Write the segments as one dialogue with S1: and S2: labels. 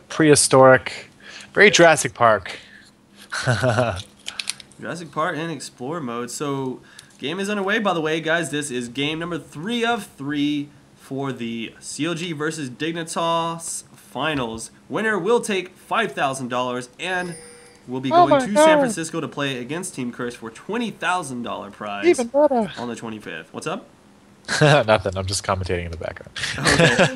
S1: prehistoric, very Jurassic Park.
S2: Jurassic Park and Explore mode. So, game is underway, by the way, guys. This is game number 3 of 3 for the CLG versus Dignitas finals. Winner will take $5,000 and will be going to San Francisco to play against Team Curse for $20,000 prize
S1: Even better.
S2: on the 25th. What's up?
S1: Nothing. I'm just commentating in the background.
S2: Okay.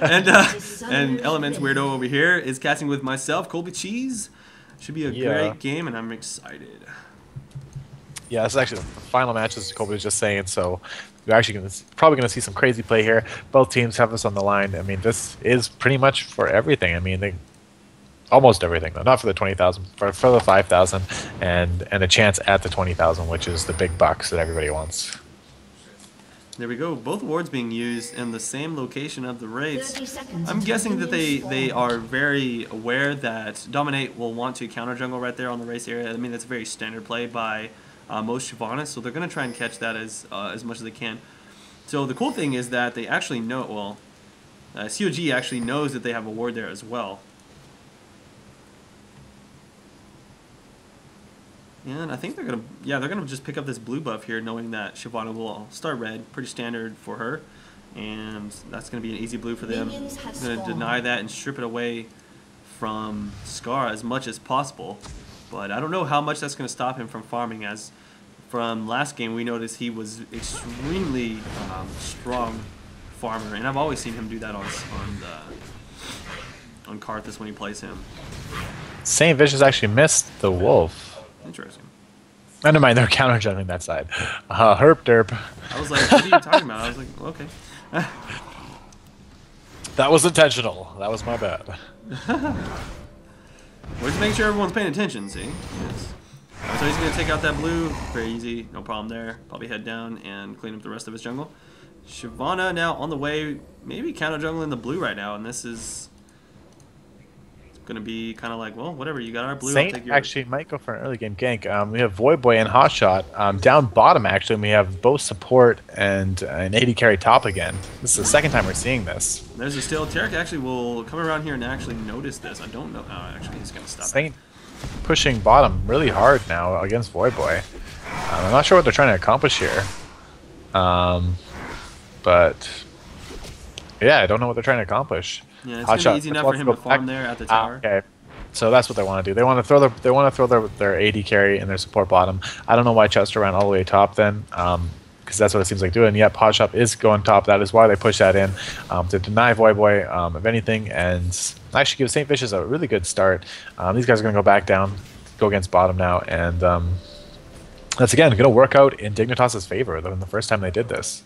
S2: And Elementz weirdo over here is casting with myself, ColbyCheeZe. Should be a great game, and I'm excited.
S1: Yeah, this is actually the final match, as Colby was just saying. So we're actually probably going to see some crazy play here. Both teams have this on the line. I mean, this is pretty much for everything. I mean, almost everything, though. Not for the 20,000, for the 5,000, and a chance at the 20,000, which is the big bucks that everybody wants.
S2: There we go. Both awards being used in the same location of the race. I'm guessing that they are very aware that Dominate will want to counter jungle right there on the race area. I mean, that's a very standard play by most Shyvanas, so they're going to try and catch that as much as they can. So the cool thing is that they actually know, well, CLG actually knows that they have a ward there as well. And I think they're gonna just pick up this blue buff here, knowing that Shyvana will start red, pretty standard for her, and that's gonna be an easy blue for them. I'm gonna deny that and strip it away from Scar as much as possible, but I don't know how much that's gonna stop him from farming. As from last game, we noticed he was extremely strong farmer, and I've always seen him do that on Karthus when he plays him.
S1: Saint Vicious actually missed the wolf.
S2: Interesting.
S1: Never mind, they're counter juggling that side. Herp derp.
S2: I was like, what are you talking about? I was like, well, okay.
S1: That was intentional. That was my bad.
S2: We're just making sure everyone's paying attention, see? Yes. So he's going to take out that blue. Very easy. No problem there. Probably head down and clean up the rest of his jungle. Shyvana now on the way. Maybe counter jungling the blue right now, and this is going to be kind of like, well, whatever, you got our blue.
S1: Saint actually might go for an early game gank. We have Voidboy and Hotshot down bottom, actually, and we have both support and an AD carry top again. This is the second time we're seeing this.
S2: There's a steal. Tarek actually will come around here and actually notice this. I don't know. Oh, actually, he's going to stop.
S1: Saint pushing bottom really hard now against Voidboy. I'm not sure what they're trying to accomplish here. But yeah, I don't know what they're trying to accomplish.
S2: Yeah, it's gonna be easy enough for him to farm there at the tower.
S1: Okay, so that's what they want to do. They want to throw their AD carry and their support bottom. I don't know why Chester ran all the way top then, because that's what it seems like doing. Yep, Hotshot is going top. That is why they push that in to deny Voidboy of anything, and actually give Saint Vicious a really good start. These guys are going to go back down, go against bottom now, and that's again going to work out in Dignitas' favor than the first time they did this.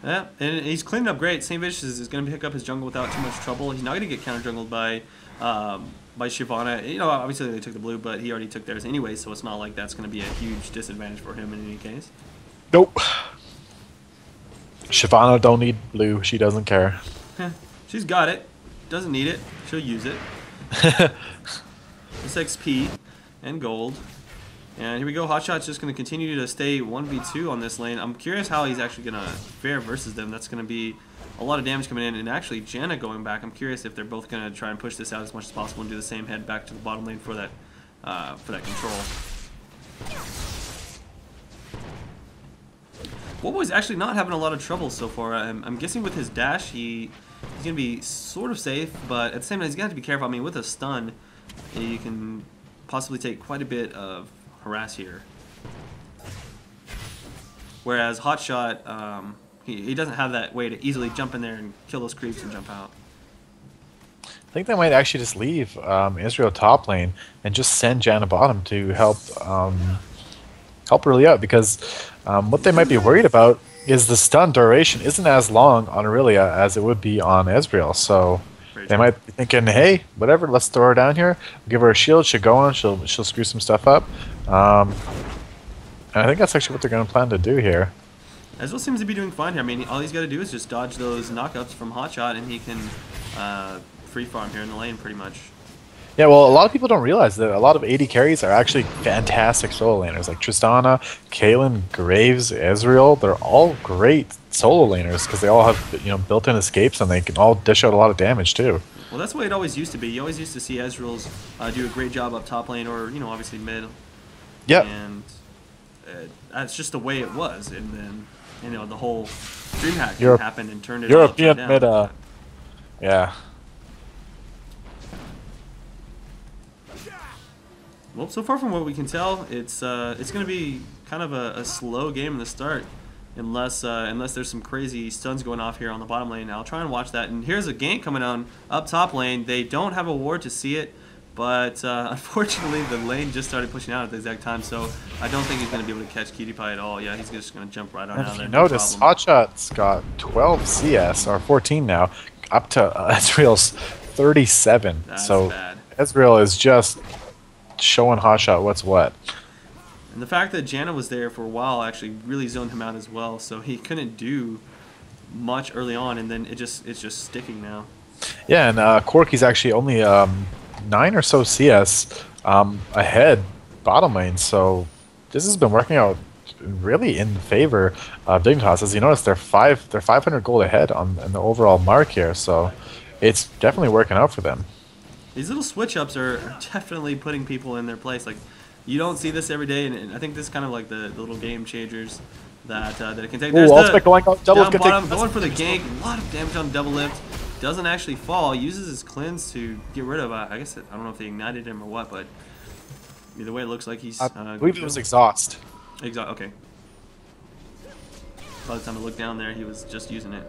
S2: Yeah, and he's cleaning up great. Saint Vicious is going to pick up his jungle without too much trouble. He's not going to get counter jungled by Shyvana. You know, obviously they took the blue, but he already took theirs anyway, so it's not like that's going to be a huge disadvantage for him in any case.
S1: Nope. Shyvana don't need blue. She doesn't care.
S2: She's got it. Doesn't need it. She'll use it. It's XP and gold. And here we go. Hotshot's just going to continue to stay 1v2 on this lane. I'm curious how he's actually going to fare versus them. That's going to be a lot of damage coming in. And actually, Janna going back. I'm curious if they're both going to try and push this out as much as possible and do the same head back to the bottom lane for that control. Woboy's actually not having a lot of trouble so far. I'm guessing with his dash, he's going to be sort of safe, but at the same time, he's going to have to be careful. I mean, with a stun, you can possibly take quite a bit of harass here. Whereas Hotshot, he doesn't have that way to easily jump in there and kill those creeps and jump out.
S1: I think they might actually just leave Israel top lane and just send Janna bottom to help really out, because what they might be worried about is the stun duration isn't as long on Aurelia as it would be on Ezreal. So they might be thinking, hey, whatever, let's throw her down here, give her a shield, she'll go on, she'll screw some stuff up. And I think that's actually what they're going to plan to do here.
S2: Ezreal seems to be doing fine here. I mean, all he's got to do is just dodge those knockups from Hotshot, and he can free farm here in the lane pretty much.
S1: Yeah, well, a lot of people don't realize that a lot of AD carries are actually fantastic solo laners, like Tristana, Kayn, Graves, Ezreal. They're all great solo laners because they all have built-in escapes, and they can all dish out a lot of damage too.
S2: Well, that's the way it always used to be. You always used to see Ezreal's do a great job up top lane, or obviously mid.
S1: Yep.
S2: And that's just the way it was. And then the whole DreamHack happened and turned it
S1: European
S2: down.
S1: mid. Yeah.
S2: Well, so far from what we can tell, it's going to be kind of a slow game in the start, unless there's some crazy stuns going off here on the bottom lane. I'll try and watch that. And here's a gank coming on up top lane. They don't have a ward to see it, but unfortunately the lane just started pushing out at the exact time, so I don't think he's going to be able to catch Cutie Pie at all. Yeah, he's just going to jump right on out there.
S1: Notice Hotshot's got 12 CS, or 14 now, up to Ezreal's 37.
S2: That's
S1: so
S2: bad.
S1: Ezreal is just showing Hotshot what's what.
S2: And the fact that Janna was there for a while actually really zoned him out as well, so he couldn't do much early on, and then it's just sticking now.
S1: Yeah, and Corky's actually only 9 or so CS ahead bottom lane, so this has been working out really in favor of Dignitas. As you notice, they're 500 gold ahead on the overall mark here, so it's definitely working out for them.
S2: These little switch ups are definitely putting people in their place. Like, you don't see this every day, and I think this is kind of like the little game changers that it can take. There's
S1: ultimate going out, double
S2: down bottom, going for the gank. A lot of damage on double lift. Doesn't actually fall. Uses his cleanse to get rid of. I guess I don't know if they ignited him or what, but either way, it looks like he's.
S1: I believe it was exhaust.
S2: Okay. By the time I looked down there, he was just using it.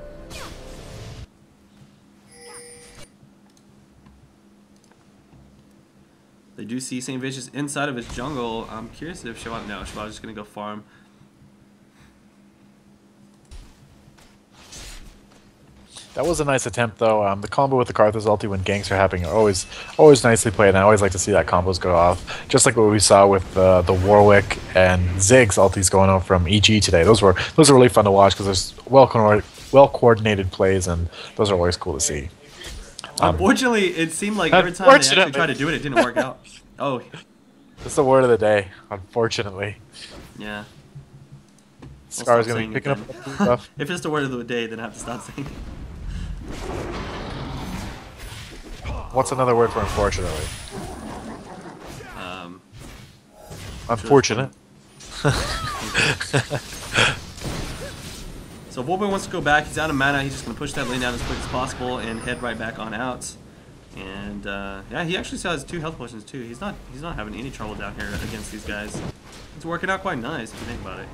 S2: They do see St. Vicious inside of his jungle. I'm curious if Shabbat... No, Shabbat's just going to go farm.
S1: That was a nice attempt, though. The combo with the Karthus ulti when ganks are happening are always nicely played, and I always like to see that combos go off. Just like what we saw with the Warwick and Ziggs ultis going off from EG today. Those were really fun to watch because there's well coordinated plays, and those are always cool to see.
S2: Unfortunately, it seemed like every time they actually tried to do it, it didn't work out. Oh.
S1: That's the word of the day, unfortunately.
S2: Yeah.
S1: Scar's going to be picking up stuff.
S2: If it's the word of the day, then I have to stop saying it.
S1: What's another word for unfortunately? Unfortunate.
S2: So Volboy wants to go back. He's out of mana. He's just going to push that lane down as quick as possible and head right back on out. And yeah, he actually still has 2 health potions too. He's not having any trouble down here against these guys. It's working out quite nice if you think about it.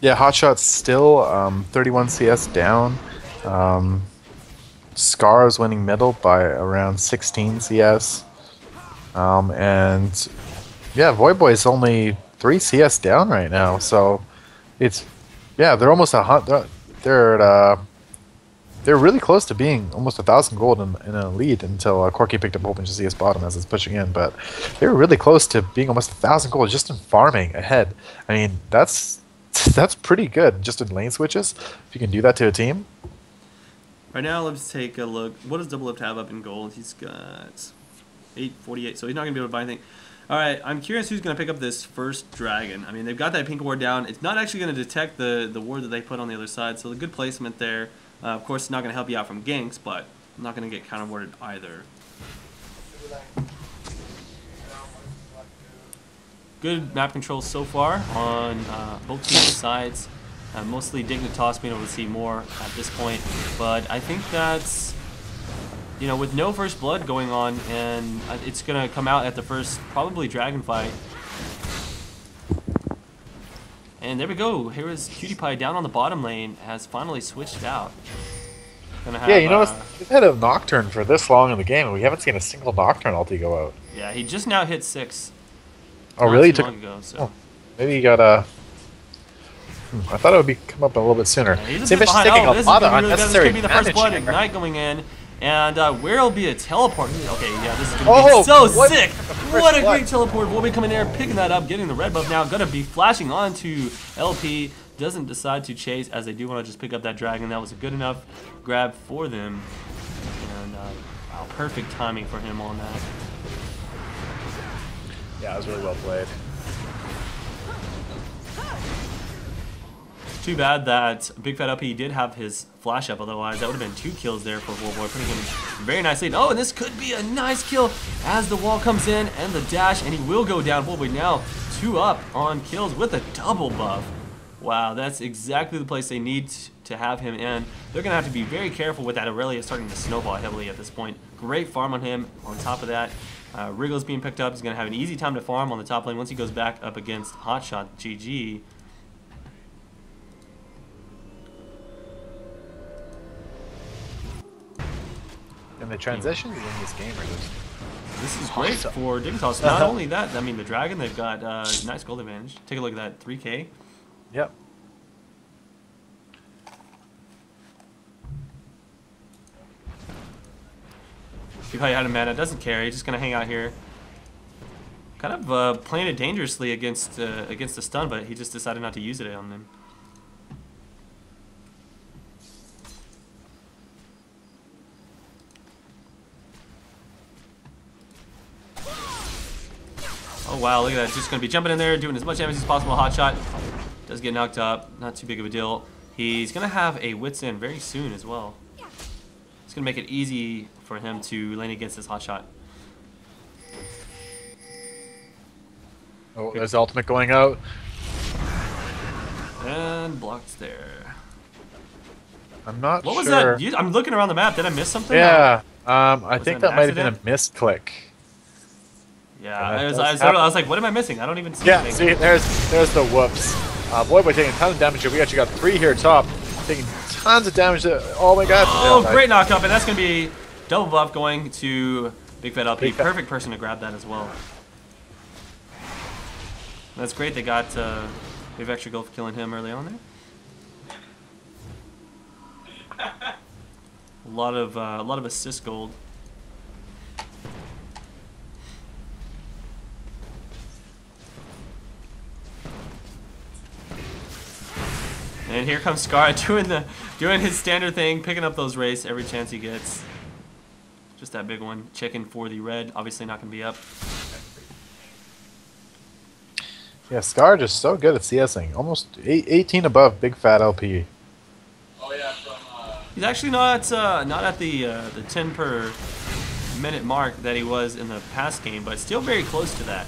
S1: Yeah, Hotshot's still 31 CS down. Scar is winning middle by around 16 CS. And yeah, Voidboy's only 3 CS down right now. So it's they're almost they're really close to being almost 1,000 gold in a lead until Corky picked up a whole bunch of CS bottom as it's pushing in. But they're really close to being almost 1,000 gold just in farming ahead. I mean, that's pretty good just in lane switches. If you can do that to a team.
S2: Right now, let's take a look. What does Double Lift have up in gold? He's got 848, so he's not going to be able to buy anything. All right, I'm curious who's going to pick up this first dragon. I mean, they've got that pink ward down. It's not actually going to detect the ward that they put on the other side, so a good placement there. Of course, it's not going to help you out from ganks, but I'm not going to get counter-warded either. Good map control so far on both teams' sides. Mostly Dignitas being able to see more at this point, but I think that's, with no first blood going on, and it's going to come out at the first, probably dragon fight. And there we go. Here is Cutie Pie down on the bottom lane, has finally switched out. Gonna have,
S1: we've had a Nocturne for this long in the game, and we haven't seen a single Nocturne ulti go out.
S2: Yeah, he just now hit 6.
S1: Oh, really?
S2: Too long ago, so.
S1: Oh, maybe he got a... I thought it would come up a little bit sooner.
S2: Yeah, he's a bit behind.
S1: Taking a lot of
S2: really this could be the first blood
S1: here.
S2: Ignite going in. And where will be a teleport? Okay, yeah, this is going to be so sick. What a great teleport. We'll be coming there, picking that up, getting the red buff now. Going to be flashing onto LP. Doesn't decide to chase as they do want to just pick up that dragon. That was a good enough grab for them. And wow, perfect timing for him on that.
S1: Yeah, it was really well played.
S2: Too bad that Big Fat LP did have his flash up, otherwise that would have been 2 kills there for Volboy, putting him Very nice lead. Oh, and this could be a nice kill as the wall comes in and the dash, and he will go down. Boy, now 2 up on kills with a double buff. Wow, that's exactly the place they need to have him in. They're going to have to be very careful with that. Aurelia starting to snowball heavily at this point. Great farm on him. On top of that, Wriggle's being picked up. He's going to have an easy time to farm on the top lane once he goes back up against Hotshot GG.
S1: And the transitions in this game are just...
S2: This is great for Dignitas. Not only that, I mean, the Dragon, they've got nice gold advantage. Take a look at that, 3K.
S1: Yep.
S2: See how you had a mana, doesn't care. He's just gonna hang out here. Kind of playing it dangerously against the stun, but he just decided not to use it on them. Oh wow, look at that. Just going to be jumping in there, doing as much damage as possible. Hotshot does get knocked up. Not too big of a deal. He's going to have a Wits in very soon as well. It's going to make it easy for him to lane against this Hotshot.
S1: Oh, there's the ultimate going out.
S2: And blocked there.
S1: I'm not sure.
S2: What was that? I'm looking around the map. Did I miss something?
S1: Yeah. I think that might have been a misclick.
S2: Yeah, I was like, what am I missing? I don't even see anything.
S1: See, there's the whoops. Boy taking tons of damage here. We actually got 3 here top, taking tons of damage. Oh my god.
S2: Oh,
S1: yeah,
S2: great knock up, and that's going to be double buff going to Big Fat LP. Perfect person to grab that as well. That's great. They got we have extra gold for killing him early on there. A lot of assist gold. And here comes Scar doing his standard thing, picking up those wraiths every chance he gets. Just that big one. Checking for the red. Obviously not going to be up.
S1: Yeah, Scar just so good at CSing. Almost 18 above Big Fat LP.
S3: Oh yeah,
S2: he's actually not at the 10 per minute mark that he was in the past game, but still very close to that.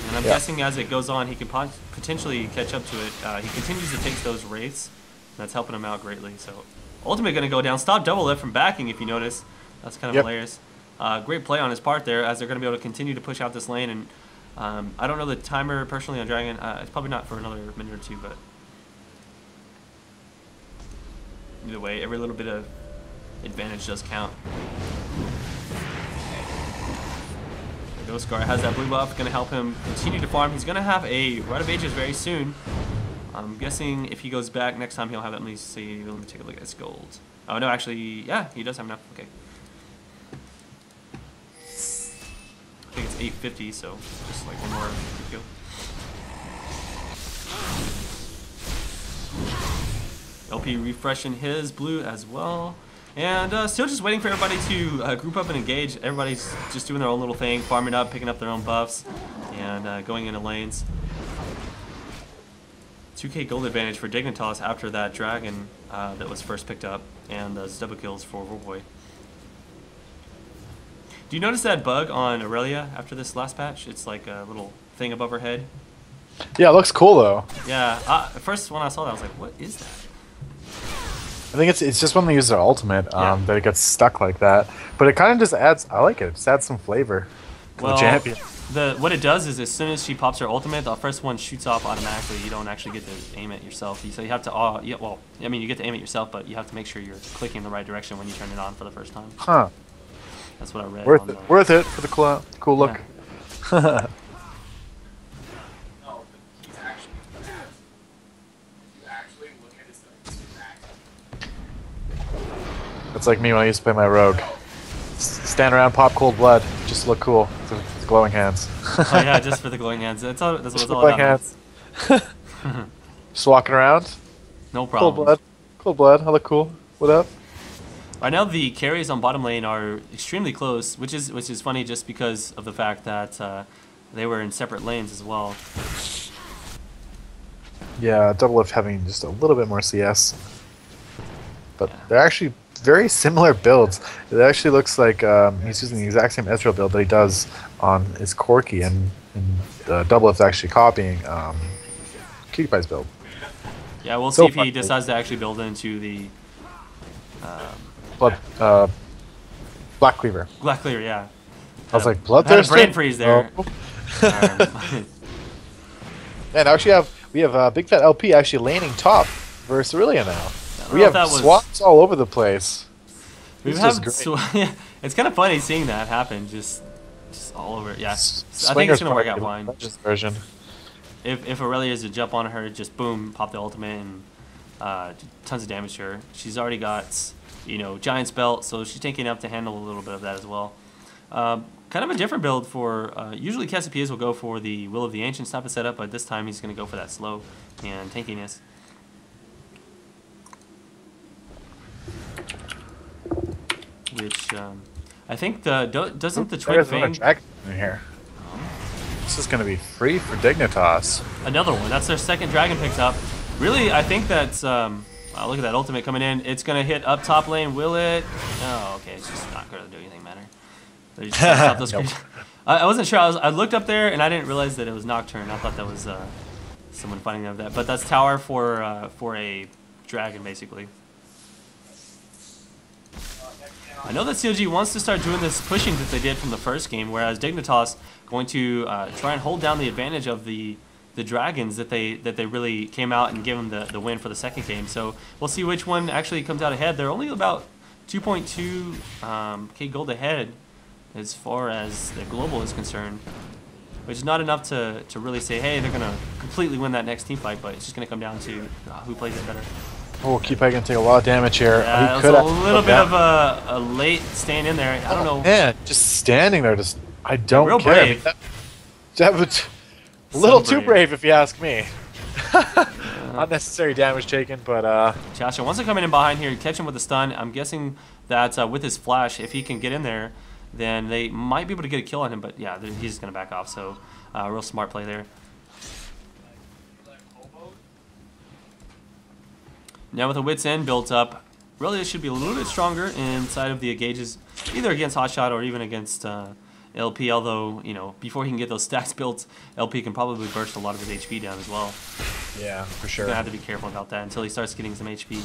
S2: And I'm guessing as it goes on, he can potentially catch up to it. He continues to take those wraiths. That's helping him out greatly. So ultimate going to go down. Stop double lift from backing, if you notice. That's kind of hilarious. Great play on his part there, as they're going to be able to continue to push out this lane. And I don't know the timer personally on Dragon. It's probably not for another minute or 2, but either way, every little bit of advantage does count. Scar has that blue buff, going to help him continue to farm. He's going to have a Rite of Ages very soon. I'm guessing if he goes back next time, he'll have at least, see, let me take a look at his gold. Oh, no, actually, yeah, he does have enough. Okay. I think it's 850, so just like one more kill. LP refreshing his blue as well. And still just waiting for everybody to group up and engage. Everybody's just doing their own little thing, farming up, picking up their own buffs, and going into lanes. 2k gold advantage for Dignitas after that dragon that was first picked up, and those double kills for Warboy. Do you notice that bug on Aurelia after this last patch? It's like a little thing above her head.
S1: Yeah, it looks cool though.
S2: Yeah, first when I saw that, I was like, what is that?
S1: I think it's just when they use their ultimate that it gets stuck like that. But it kind of just adds, I like it, it just adds some flavor to the champion.
S2: What it does is as soon as she pops her ultimate, the first one shoots off automatically. You don't actually get to aim it yourself. So you have to, well, I mean, you get to aim it yourself, but you have to make sure you're clicking the right direction when you turn it on for the first time.
S1: Huh.
S2: That's what I read.
S1: Worth it for the cool look.
S2: Yeah.
S1: It's like me when I used to play my rogue. Stand around, pop cold blood, just look cool with the glowing hands.
S2: Oh yeah, just for the glowing hands. That's what it's all about.
S1: Hands. Just walking around.
S2: No problem.
S1: Cold blood. Cold blood. I look cool. What up?
S2: Right now the carries on bottom lane are extremely close, which is funny just because of the fact that they were in separate lanes as well.
S1: Yeah, double lift having just a little bit more CS. But they're actually very similar builds. It actually looks like he's using the exact same Ezreal build that he does on his Corki, and Double is actually copying ColbyCheeZe's build.
S2: Yeah, we'll see if he decides to actually build into the
S1: Black Cleaver.
S2: Black Cleaver, yeah.
S1: I was like, Bloodthirster?
S2: Brain freeze there.
S1: Oh. And actually we have Big Fat LP actually laning top versus Aurelia now. We have swaps all over the place.
S2: It's kind of funny seeing that happen, just all over. Yeah, I think it's gonna work out fine.
S1: Version.
S2: If Aurelia is to jump on her, just boom, pop the ultimate, and tons of damage to her. She's already got, Giant's Belt, so she's taking enough to handle a little bit of that as well. Kind of a different build for, usually ColbyCheeZe will go for the Will of the Ancients type of setup, but this time he's going to go for that slow and tankiness. Which, I think doesn't the Twin Fang...
S1: Dragon in here. This is going to be free for Dignitas.
S2: Another one. That's their second dragon picked up. Really, I think that's... look at that ultimate coming in. It's going to hit up top lane. Will it? Oh, okay. It's just not going to do anything matter. They just stop those nope. I wasn't sure. I looked up there, and I didn't realize that it was Nocturne. I thought that was someone fighting over that. But that's tower for a dragon, basically. I know that CLG wants to start doing this pushing that they did from the first game, whereas Dignitas going to try and hold down the advantage of the dragons that they really came out and gave them the win for the second game. So we'll see which one actually comes out ahead. They're only about 2.2 K gold ahead as far as the global is concerned, which is not enough to really say, hey, they're going to completely win that next team fight, but it's just going to come down to who plays it better.
S1: Oh, ColbyCheeZe going to take a lot of damage here.
S2: Yeah, that was a little bit of a late stand in there. I don't know.
S1: Man, just standing there, I don't
S2: real
S1: care.
S2: Brave.
S1: That was a little too brave, if you ask me. Unnecessary damage taken, but...
S2: Chasha wants to come in behind here and catch him with a stun. I'm guessing that with his flash, if he can get in there, then they might be able to get a kill on him, but yeah, he's just going to back off, so real smart play there. Now with the Wit's End built up, really it should be a little bit stronger inside of the engages, either against Hotshot or even against LP, although, before he can get those stacks built, LP can probably burst a lot of his HP down as well.
S1: Yeah, for sure.
S2: He's going to have to be careful about that until he starts getting some HP.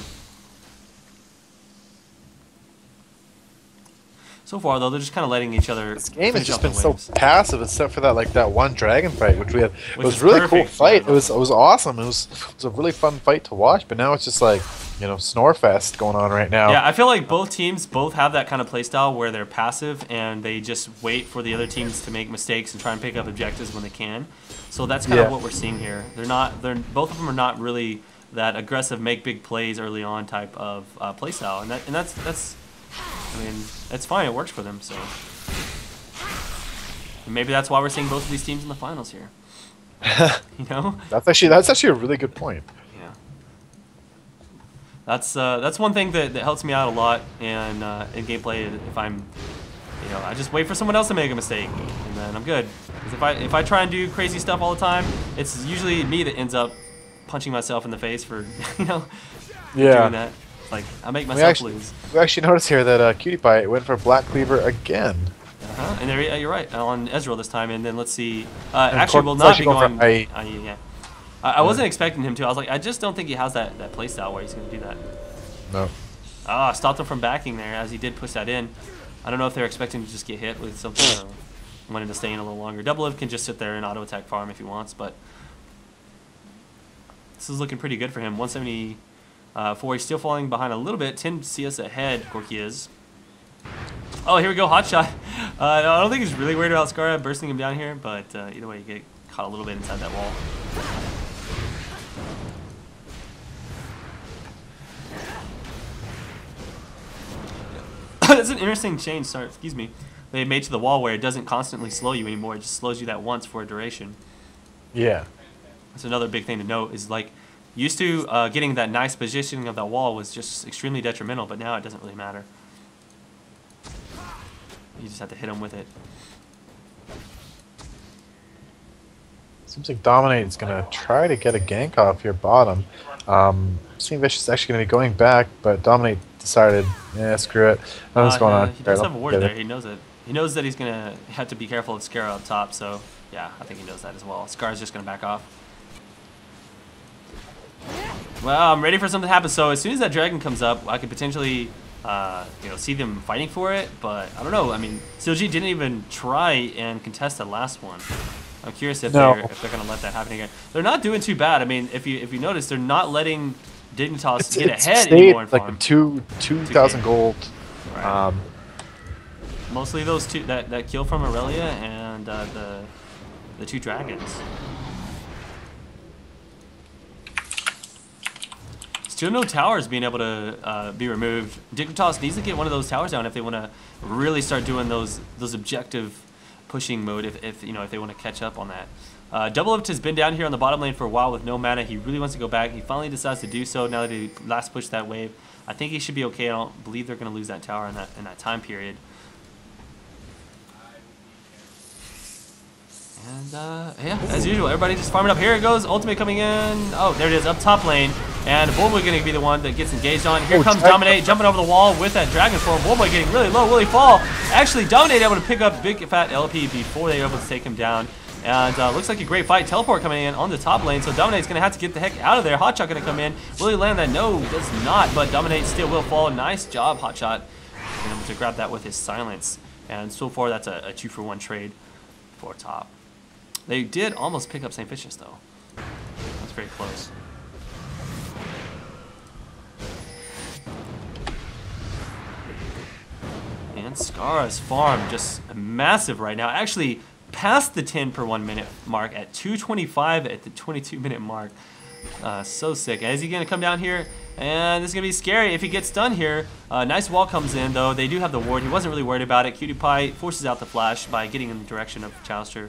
S2: So far, though, they're just kind of letting each other.
S1: This game has just been so passive, except for that one dragon fight, which we had. It was a really cool fight. It was awesome. It was a really fun fight to watch. But now it's just like snore fest going on right now.
S2: Yeah, I feel like both teams have that kind of playstyle where they're passive and they just wait for the other teams to make mistakes and try and pick up objectives when they can. So that's kind of what we're seeing here. Both of them are not really that aggressive, make big plays early on type of playstyle, and that's. I mean, it's fine. It works for them. So and maybe that's why we're seeing both of these teams in the finals here.
S1: That's actually a really good point.
S2: Yeah. That's one thing that helps me out a lot in gameplay. If I'm, I just wait for someone else to make a mistake, and then I'm good. Because if I try and do crazy stuff all the time, it's usually me that ends up punching myself in the face for doing that. Like, I make myself lose.
S1: We actually noticed here that ColbyCheeZe went for Black Cleaver again.
S2: And there, you're right, on Ezreal this time. And then let's see. Actually, will not be going. I wasn't expecting him to. I was like, I just don't think he has that playstyle where he's going to do that.
S1: No.
S2: Stopped him from backing there as he did push that in. I don't know if they're expecting to just get hit with something or wanting to stay in a little longer. Double Liv can just sit there and auto attack farm if he wants, but this is looking pretty good for him. 170. He's still falling behind a little bit. 10 CS ahead, ColbyCheeZe. Oh, here we go, Hotshot. I don't think he's really worried about Scarra bursting him down here, but either way, you get caught a little bit inside that wall. That's an interesting change, they made to the wall where it doesn't constantly slow you anymore. It just slows you that once for a duration.
S1: Yeah.
S2: That's another big thing to note is like, used to getting that nice positioning of that wall was just extremely detrimental, but now it doesn't really matter. You just have to hit him with it.
S1: Seems like Dominate is going to try to get a gank off here bottom. Seeing Vicious is actually going to be going back, but Dominate decided, yeah, screw it. What's going on?
S2: He does have a ward there. He knows it. He knows that he's gonna have to be careful of Scarrow up top. So yeah, I think he knows that as well. Scar's just gonna back off. Well, I'm ready for something to happen. So as soon as that dragon comes up, I could potentially, see them fighting for it. But I don't know. I mean, CLG didn't even try and contest the last one. I'm curious if they're gonna let that happen again. They're not doing too bad. I mean, if you notice, they're not letting Dignitas get ahead anymore in farm.
S1: Like 2,000 gold.
S2: Right. Mostly those two, that kill from Aurelia and the 2 dragons. Still no towers being able to be removed. Dignitas needs to get one of those towers down if they want to really start doing those objective pushing mode. If they want to catch up on that. Doublelift has been down here on the bottom lane for a while with no mana. He really wants to go back. He finally decides to do so now that he last pushed that wave. I think he should be okay. I don't believe they're going to lose that tower in that time period. And yeah, as usual, everybody just farming up. Here it goes, ultimate coming in. Oh, there it is, up top lane. And Bullboy going to be the one that gets engaged on. Here comes Dominate, jumping over the wall with that Dragon Form. Bullboy getting really low. Will he fall? Actually, Dominate able to pick up Big Fat LP before they were able to take him down. And looks like a great fight. Teleport coming in on the top lane. So Dominate's going to have to get the heck out of there. Hotshot going to come in. Will he land that? No, he does not. But Dominate still will fall. Nice job, Hotshot. Being able to grab that with his silence. And so far, that's a 2-for-1 trade for top. They did almost pick up St. Vicious, though. That's very close. And Scar's farm just massive right now. Actually, past the 10 per 1 minute mark at 225 at the 22-minute mark. So sick. Is he going to come down here? And this is going to be scary if he gets done here. Nice wall comes in, though. They do have the ward. He wasn't really worried about it. Cutie Pie forces out the flash by getting in the direction of Chalister.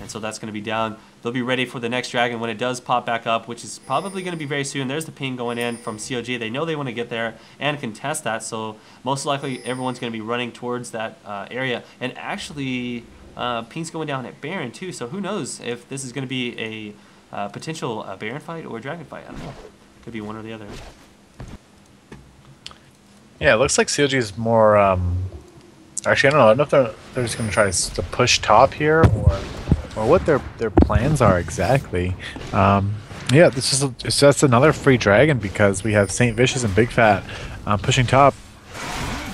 S2: And so that's going to be down. They'll be ready for the next dragon when it does pop back up, which is probably going to be very soon. There's the ping going in from CLG. They know they want to get there and contest that. So most likely everyone's going to be running towards that area. And actually, ping's going down at Baron too. So who knows if this is going to be a potential Baron fight or a dragon fight. I don't know. Could be one or the other.
S1: Yeah, it looks like CLG is more... actually, I don't know. I don't know if they're just going to try to push top here or what their plans are exactly. Yeah, it's just another free dragon because we have St. Vicious and Big Fat pushing top.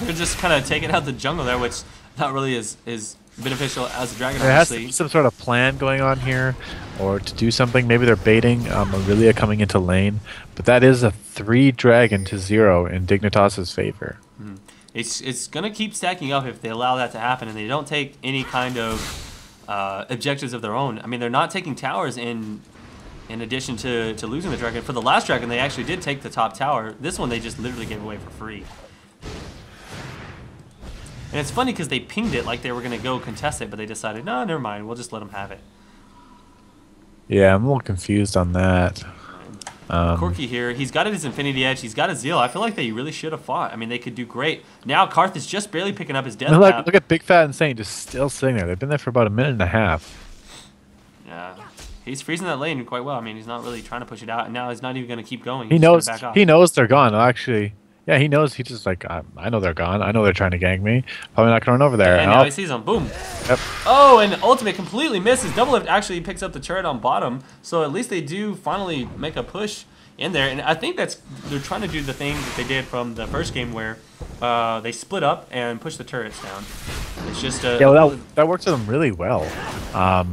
S2: They're just kind of taking out the jungle there, which not really is beneficial as a dragon.
S1: There has to be some sort of plan going on here, or to do something. Maybe they're baiting Aurelia coming into lane, but that is a 3 dragon to 0 in Dignitas's favor.
S2: Mm-hmm. It's gonna keep stacking up if they allow that to happen, and they don't take any kind of objectives of their own. I mean, they're not taking towers in addition to losing the dragon. For the last dragon, they actually did take the top tower. This one, they just literally gave away for free. And it's funny because they pinged it like they were going to go contest it, but they decided, no, never mind. We'll just let them have it.
S1: Yeah, I'm a little confused on that.
S2: Corky here. He's got his Infinity Edge. He's got a Zeal. I feel like they really should have fought. I mean, they could do great. Now Karth is just barely picking up his death cap.
S1: Look at Big Fat and Saint just still sitting there. They've been there for about a minute and a half.
S2: Yeah. He's freezing that lane quite well. I mean, he's not really trying to push it out, and now he's not even going to keep going.
S1: He knows they're gone, actually. Yeah, he knows. He's just like, I know they're gone. I know they're trying to gank me. Probably not going to run over there.
S2: And now he sees them. Boom.
S1: Yep.
S2: Oh, and Ultimate completely misses. Doublelift actually picks up the turret on bottom. So at least they do finally make a push in there. And I think they're trying to do the thing that they did from the first game where they split up and push the turrets down. It's just a...
S1: Yeah, well, that worked for them really well. I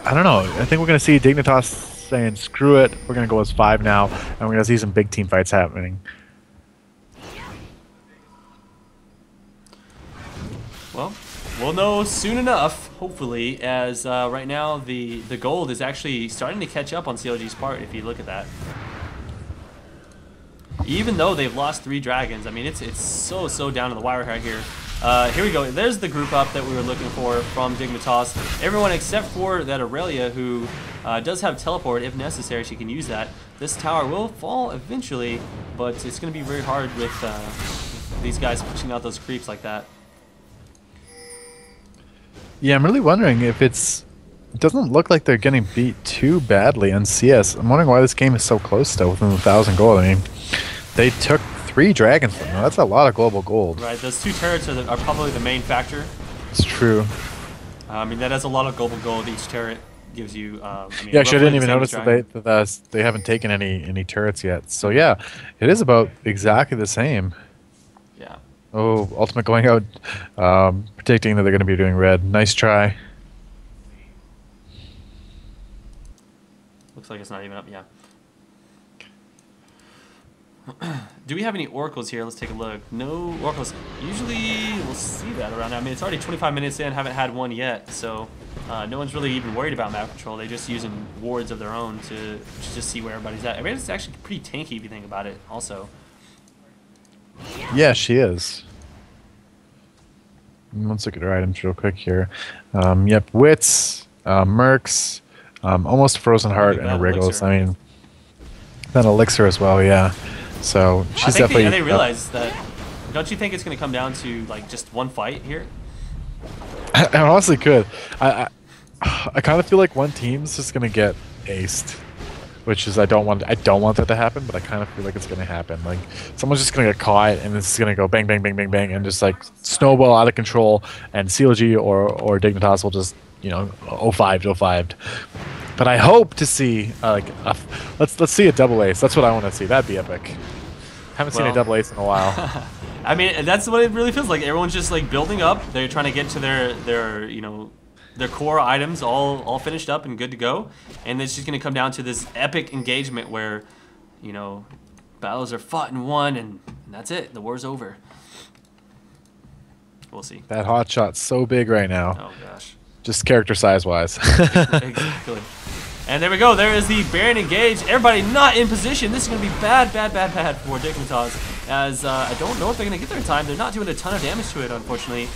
S1: don't know. I think we're going to see Dignitas saying, screw it, we're going to go as 5 now, and we're going to see some big team fights happening.
S2: Well, we'll know soon enough, hopefully, as right now the gold is actually starting to catch up on CLG's part, if you look at that. Even though they've lost 3 dragons, I mean, it's so down to the wire right here. Here we go. There's the group up that we were looking for from Dignitas. Everyone except for that Aurelia, who does have teleport. If necessary, she can use that. This tower will fall eventually, but it's going to be very hard with these guys pushing out those creeps like that.
S1: Yeah, I'm really wondering if it doesn't look like they're getting beat too badly on CS. I'm wondering why this game is so close still, within 1,000 gold. I mean, they took 3 dragons. Now, that's a lot of global gold.
S2: Right, those 2 turrets are probably the main factor.
S1: It's true.
S2: I mean, that has a lot of global gold. Each turret gives you. I mean,
S1: Yeah, actually, I didn't even notice that they haven't taken any turrets yet. So yeah, it is about exactly the same.
S2: Yeah.
S1: Oh, ultimate going out, predicting that they're going to be doing red. Nice try.
S2: Looks like it's not even up. Yeah. Do we have any oracles here? Let's take a look. No oracles. Usually we'll see that around now. I mean, it's already 25 minutes in. Haven't had one yet, so no one's really even worried about map control. They're just using wards of their own to just see where everybody's at. Everybody's actually pretty tanky if you think about it. Also.
S1: Yeah, she is. Let's look at her items real quick here. Yep, wits, mercs, almost frozen heart, and a wriggles. I mean, then elixir as well. Yeah. So she's definitely.
S2: They realize that. Don't you think it's going to come down to like just one fight here?
S1: I honestly could. I kind of feel like one team's just going to get aced, which is I don't want that to happen, but I kind of feel like it's going to happen. Like someone's just going to get caught, and it's going to go bang, bang, bang, bang, bang, and just like snowball out of control, and CLG or Dignitas will just 05'd. But I hope to see let's see a double ace. That's what I want to see. That'd be epic. Haven't seen a double ace in a while.
S2: I mean, that's what it really feels like. Everyone's just like building up. They're trying to get to their core items all finished up and good to go. And it's just going to come down to this epic engagement where, battles are fought and won, and that's it. The war's over. We'll see.
S1: That hot shot's so big right now.
S2: Oh gosh.
S1: Just character size wise.
S2: Exactly. And there we go. There is the Baron engage. Everybody not in position. This is going to be bad for Dignitas. As I don't know if they're going to get there in time. They're not doing a ton of damage to it, unfortunately.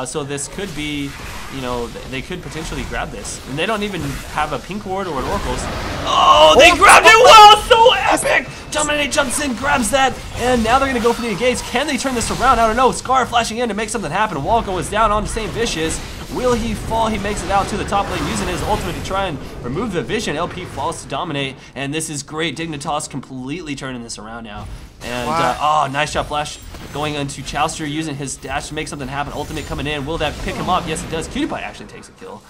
S2: So this could be, they could potentially grab this. And they don't even have a pink ward or an oracles. Oh, they grabbed it well. So epic. Dominate jumps in, grabs that. And now they're going to go for the engage. Can they turn this around? I don't know. Scar flashing in to make something happen. Walko is down on the same Vicious. Will he fall? He makes it out to the top lane using his ultimate to try and remove the vision. LP falls to dominate, and this is great. Dignitas completely turning this around now. And, nice shot flash going into Chowster using his dash to make something happen. Ultimate coming in. Will that pick him up? Yes, it does. Cutie Pie actually takes a kill.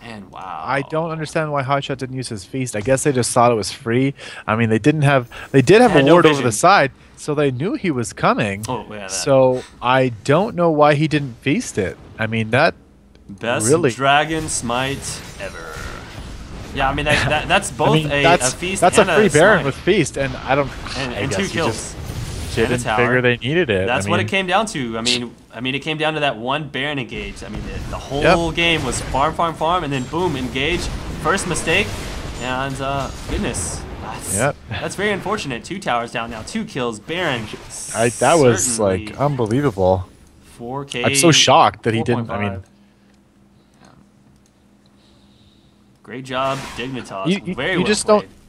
S2: And wow.
S1: I don't understand why Hotshot didn't use his feast. I guess they just thought it was free. I mean, they did have a ward over the side, so they knew he was coming.
S2: Oh, yeah,
S1: so I don't know why he didn't feast it. I mean, that
S2: best
S1: really
S2: dragon smite ever. Yeah, I mean that's both a feast.
S1: That's
S2: and
S1: a free Baron
S2: smite.
S1: with feast, and I don't.
S2: And 2 kills.
S1: They didn't figure they needed it.
S2: That's what it came down to. I mean, it came down to that one Baron engage. I mean, the whole game was farm, and then boom, engage. First mistake, and goodness, that's very unfortunate. 2 towers down now, 2 kills. Baron.
S1: That was like unbelievable.
S2: 4K.
S1: I'm so shocked that he didn't. I mean,
S2: great job, Dignitas.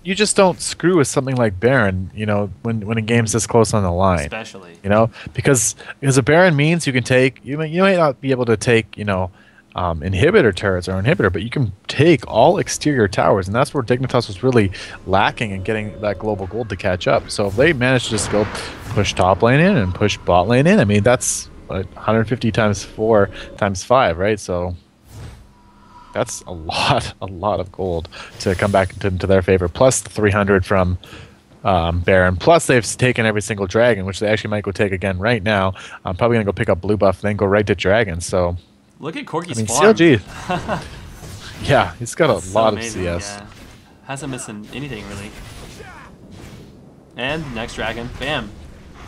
S1: You just don't screw with something like Baron, when a game's this close on the line.
S2: Especially.
S1: Because a Baron means you can take, you may not be able to take, inhibitor turrets or inhibitor, but you can take all exterior towers, and that's where Dignitas was really lacking in getting that global gold to catch up. So if they manage to just go push top lane in and push bot lane in, I mean, that's 150 times 4 times 5, right? So that's a lot of gold to come back into their favor. Plus the 300 from Baron. Plus they've taken every single dragon, which they actually might go take again right now. I'm probably gonna go pick up blue buff, then go right to dragon. So
S2: look at Corky's
S1: farm. CLG. Yeah, he's got a lot of CS.
S2: Yeah. Hasn't missed anything really. And next dragon, bam.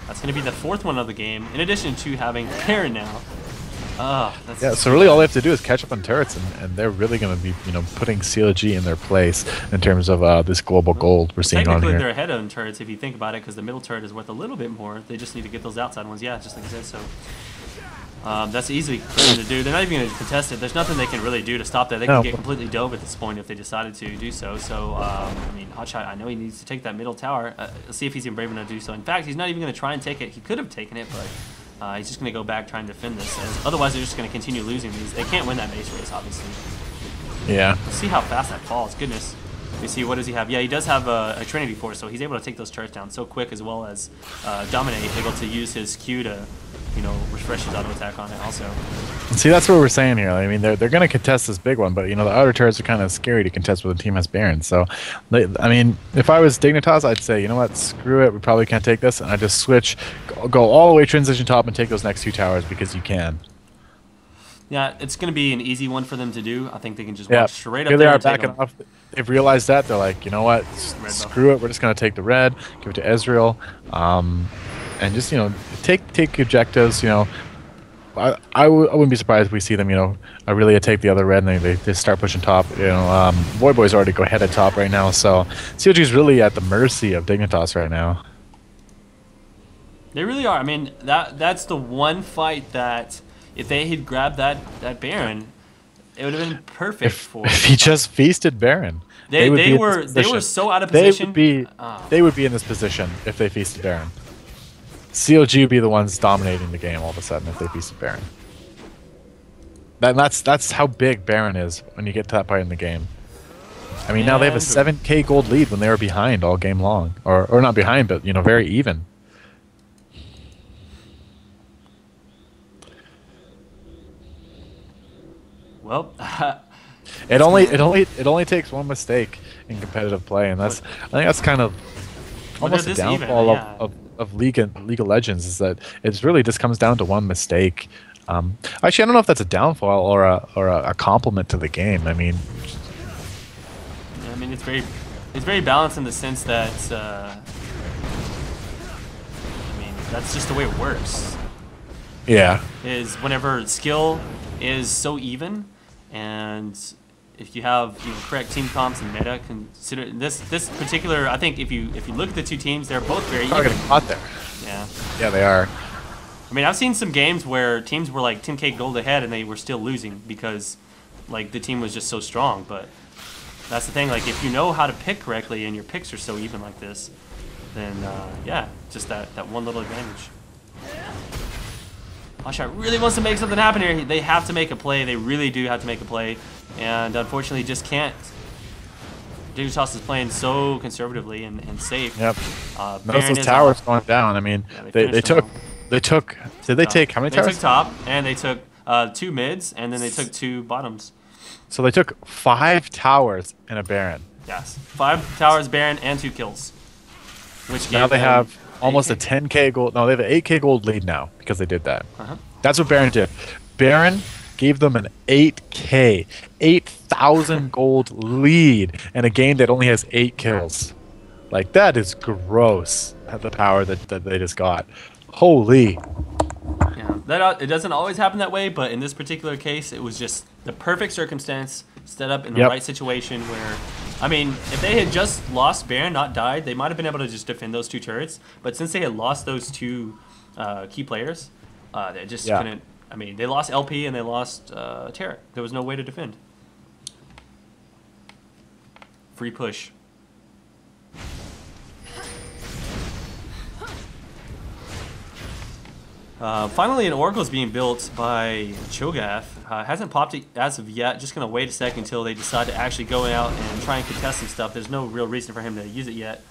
S2: That's going to be the 4th one of the game, in addition to having Baron now.
S1: So really all they have to do is catch up on turrets, and they're really going to be, putting CLG in their place in terms of this global gold we're seeing on here.
S2: Technically, they're ahead on turrets if you think about it, because the middle turret is worth a little bit more. They just need to get those outside ones, just like I said. So that's easy for them to do. They're not even going to contest it. There's nothing they can really do to stop that. They can get completely dove at this point if they decided to do so. So, I mean, Hotshot, I know he needs to take that middle tower. Let's see if he's even brave enough to do so. In fact, he's not even going to try and take it. He could have taken it, but he's just going to go back trying to defend this. Otherwise, they're just going to continue losing these. They can't win that base race, obviously.
S1: Yeah.
S2: Let's see how fast that falls. Goodness. You see, what does he have? Yeah, he does have a Trinity Force, so he's able to take those turrets down so quick, as well as dominate, able to use his Q to, you know, refresh his auto attack on it also.
S1: And see, that's what we're saying here. I mean, they're going to contest this big one, but you know, the outer turrets are kind of scary to contest when the team has Baron. So, I mean, if I was Dignitas, I'd say, you know what, screw it, we probably can't take this, and I just switch, go all the way transition top and take those next 2 towers because you can.
S2: Yeah, it's going to be an easy one for them to do. I think they can just walk straight up
S1: Here
S2: there
S1: they are
S2: and take
S1: backing
S2: them.
S1: off. They've realized that. They're like, you know what, screw it. We're just going to take the red, give it to Ezreal, and just, you know, take objectives. You know, I wouldn't be surprised if we see them, you know, really take the other red and they just start pushing top. You know, Boy's already go ahead at top right now, so CLG is really at the mercy of Dignitas right now.
S2: They really are. I mean, that's the one fight that if they had grabbed that Baron, it would have been perfect for.
S1: If he just feasted Baron,
S2: they were so out of position.
S1: They would be in this position if they feasted Baron. CLG would be the ones dominating the game all of a sudden if they feasted Baron. That's how big Baron is when you get to that part in the game. I mean, now they have a 7K gold lead when they were behind all game long, or not behind, but you know, very even.
S2: Well,
S1: it only takes one mistake in competitive play, and I think that's kind of almost a downfall of League of Legends, is that it really just comes down to one mistake. Actually, I don't know if that's a downfall or a compliment to the game. I mean,
S2: it's very balanced in the sense that that's just the way it works.
S1: Yeah.
S2: Is whenever skill is so even, and if you have correct team comps and meta, consider this particular. I think if you look at the two teams, they're both very even.
S1: Getting caught there.
S2: Yeah.
S1: Yeah, they are.
S2: I mean, I've seen some games where teams were like 10K gold ahead and they were still losing because like the team was just so strong. But that's the thing. Like if you know how to pick correctly and your picks are so even like this, then yeah, just that one little advantage. Oshot really wants to make something happen here. They have to make a play. They really do have to make a play. And unfortunately just can't. Dignitas is playing so conservatively and safe.
S1: Yep. Notice those towers going down. I mean, yeah, they took. Did they take how many towers?
S2: They took top, and they took 2 mids, and then they took 2 bottoms.
S1: So they took 5 towers and a Baron.
S2: Yes. 5 towers, Baron, and 2 kills. Which
S1: now they have almost a 10K gold. No, they have an 8K gold lead now because they did that. That's what Baron did. Baron gave them an 8K, 8,000 gold lead in a game that only has 8 kills. Like, that is gross, the power that they just got. Holy.
S2: Yeah, it doesn't always happen that way, but in this particular case, it was just the perfect circumstance set up in the right situation where, I mean, if they had just lost Baron, not died, they might have been able to just defend those 2 turrets. But since they had lost those 2 key players, they just couldn't. I mean, they lost LP and they lost Terra. There was no way to defend. Free push. Finally, an Oracle is being built by Cho'Gath. Hasn't popped it as of yet. Just going to wait a second until they decide to actually go out and try and contest some stuff. There's no real reason for him to use it yet.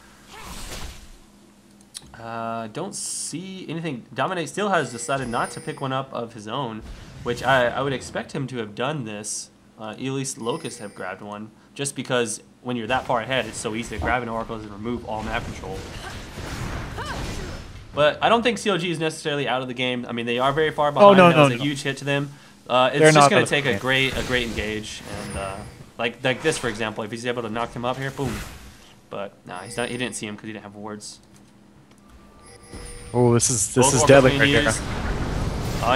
S2: Don't see anything. Dominate still has decided not to pick one up of his own, which I would expect him to have done this. At least Locust have grabbed one, just because when you're that far ahead, it's so easy to grab an Oracle and remove all map control. But I don't think CLG is necessarily out of the game. I mean, they are very far behind. That was a huge hit to them. It's just going to take a great engage, and like this, for example, if he's able to knock him up here, boom. But no, he's not. He didn't see him because he didn't have wards.
S1: Oh, this is deadly right here.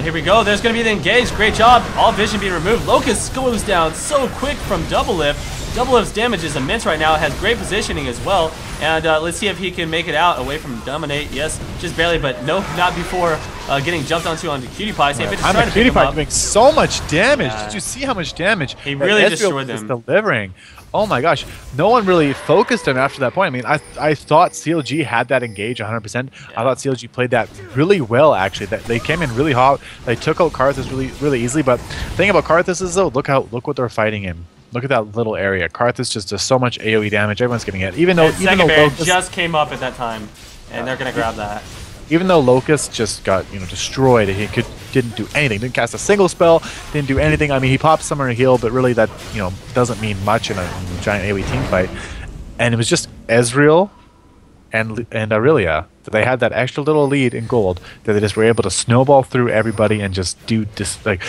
S2: Here we go. There's going to be the engage. Great job. All vision being removed. Locust goes down so quick from Double Lift. Double Lift's damage is immense right now. It has great positioning as well. And let's see if he can make it out away from Dominate. Yes, just barely, but no, not before getting jumped onto QtiePie.
S1: I'm QtiePie doing so much damage. Did you see how much damage
S2: he really destroyed them?
S1: Delivering. Oh my gosh, no one really focused him after that point. I mean, I thought CLG had that engage 100%. I thought CLG played that really well, actually. That they came in really hot. They took out Karthus really easily. But the thing about Karthus is, though, look what they're fighting in. Look at that little area. Karthus just does so much AoE damage. Everyone's getting hit. Even though
S2: Locust just came up at that time, and they're gonna grab that.
S1: Even though Locust just got destroyed, he didn't do anything. Didn't cast a single spell. Didn't do anything. I mean, he popped Summoner Heal, but really that doesn't mean much in a giant AoE team fight. And it was just Ezreal and Aurelia. So they had that extra little lead in gold that they just were able to snowball through everybody and just do this. Like,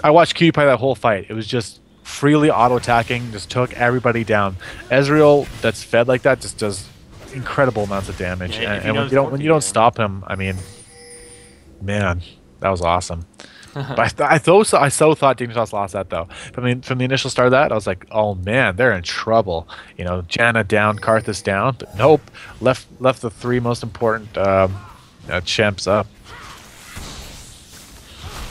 S1: I watched Q play that whole fight. It was just freely auto-attacking, just took everybody down. Ezreal that's fed like that just does incredible amounts of damage.
S2: Yeah,
S1: and when you don't stop him, I mean, man, that was awesome. But I so thought Dignitas lost that though. From the initial start of that, I was like, oh man, they're in trouble. Janna down, Karthus down, but nope, left the three most important champs up.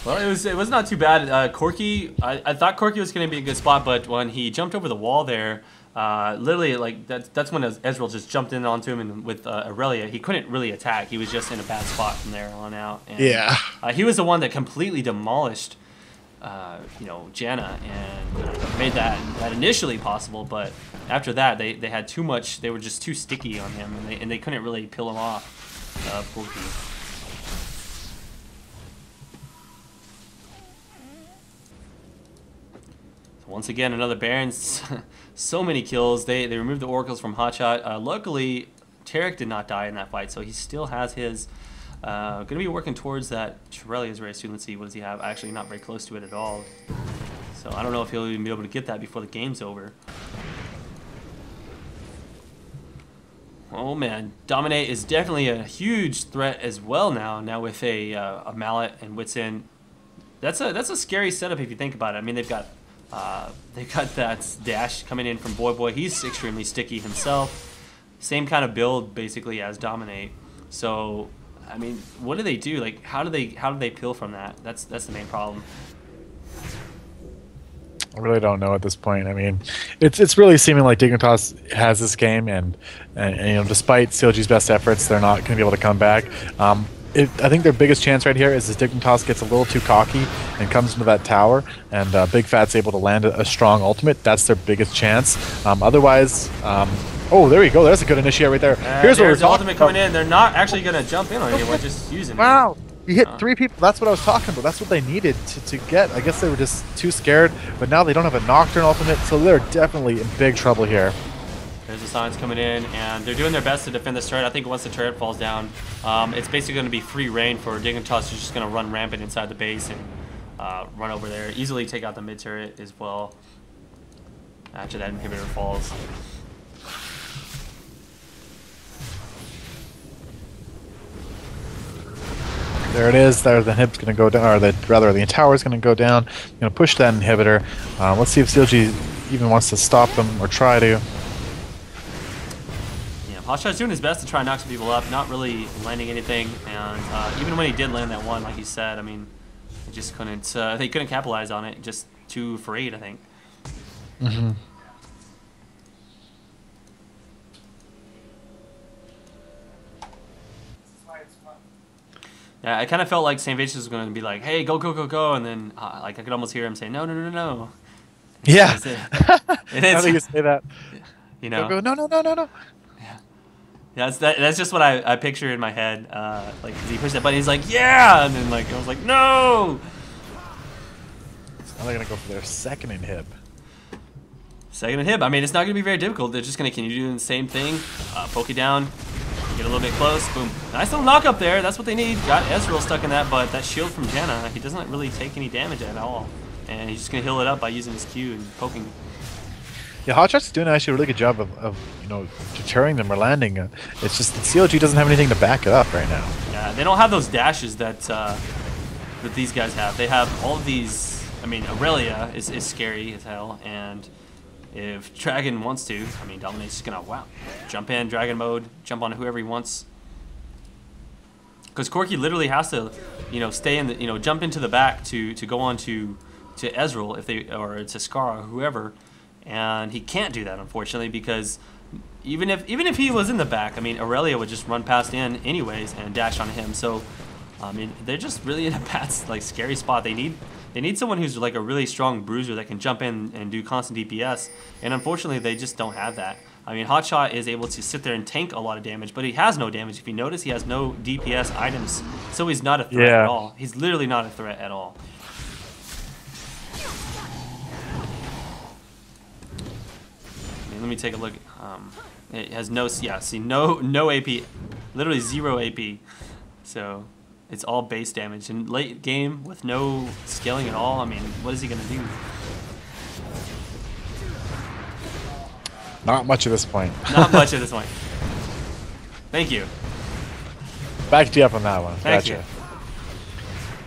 S2: Well, it was not too bad. Corki, I thought Corki was going to be a good spot, but when he jumped over the wall there, literally like that's when Ezreal just jumped in onto him, and with Aurelia, he couldn't really attack. He was just in a bad spot from there on out. And,
S1: yeah.
S2: He was the one that completely demolished, Janna, and made that initially possible. But after that, they had too much. They were just too sticky on him, and they couldn't really peel him off. Corki. Once again, another Baron. So many kills. They removed the Oracles from Hotshot. Luckily, Tarek did not die in that fight, so he still has his. Going to be working towards that Shurelya's very soon. Let's see, what does he have? Actually, not very close to it at all. So I don't know if he'll even be able to get that before the game's over. Oh man, Dominate is definitely a huge threat as well now. Now with a Mallet and Witsin, that's a scary setup if you think about it. I mean, they've got that dash coming in from Boy. He's extremely sticky himself. Same kind of build basically as Dominate. So, I mean, what do they do? Like, how do they peel from that? That's the main problem.
S1: I really don't know at this point. I mean, it's really seeming like Dignitas has this game, and despite CLG's best efforts, they're not going to be able to come back. I think their biggest chance right here is if Dignitas gets a little too cocky and comes into that tower, and Big Fat's able to land a strong ultimate. That's their biggest chance. Otherwise, oh, there we go. There's a good initiate right there.
S2: Here's where the ultimate coming in. They're not actually going to jump in on anyone, just using it.
S1: Wow. You hit 3 people. That's what I was talking about. That's what they needed to get. I guess they were just too scared, but now they don't have a Nocturne ultimate, so they're definitely in big trouble here.
S2: There's the signs coming in, and they're doing their best to defend this turret. I think once the turret falls down, it's basically going to be free reign for Dignitas, who's just going to run rampant inside the base and run over there. Easily take out the mid turret as well after that inhibitor falls.
S1: There it is. There, the inhib's going to go down, or the tower's going to go down. Going to push that inhibitor. Let's see if CLG even wants to stop them or try to.
S2: Hotshot's doing his best to try and knock some people up, not really landing anything, and even when he did land that one, like he said, I mean, they just couldn't. They couldn't capitalize on it. Just 2 for 8, I think.
S1: Mm-hmm.
S2: Yeah, I kind of felt like St. Vicious was going to be like, "Hey, go, go, go, go," and then like I could almost hear him say, "No, no, no, no."
S1: Yeah.
S2: It is.
S1: I think you say that.
S2: Go,
S1: no, no, no, no, no.
S2: Yeah, that's just what I picture in my head. Like, cause he pushed that button, he's like, yeah! And then, like, I was like, no!
S1: Now they're going to go for their second inhib.
S2: Second inhib. I mean, it's not going to be very difficult. They're just going to continue doing the same thing. Poke it down. Get a little bit close. Boom. Nice little knock up there. That's what they need. Got Ezreal stuck in that, but that shield from Janna, he doesn't really take any damage at all. And he's just going to heal it up by using his Q and poking.
S1: Yeah, Hotshot's doing actually a really good job of deterring them or landing. It's just that CLG doesn't have anything to back it up right now.
S2: Yeah, they don't have those dashes that these guys have. They have all of these. I mean, Aurelia is scary as hell, and if Dragon wants to, I mean, Dominate's just gonna jump in Dragon mode, jump on whoever he wants. Because Corki literally has to, stay in the, jump into the back to go on to Ezreal or to Scar or whoever. And he can't do that, unfortunately, because even if he was in the back, I mean, Aurelia would just run past in anyways and dash on him. So, I mean, they're just really in a bad, scary spot. They need They need someone who's like a really strong bruiser that can jump in and do constant DPS, and unfortunately they just don't have that. I mean, Hotshot is able to sit there and tank a lot of damage, but he has no damage. If you notice, he has no DPS items, so he's not a threat at all. He's literally not a threat at all. I mean, let me take a look. It has no, see, no AP, literally 0 AP. So it's all base damage. And late game with no scaling at all, I mean, what is he gonna do?
S1: Not much at this point.
S2: Not much at this point. Thank you.
S1: Backed you up on that one.
S2: Thank you.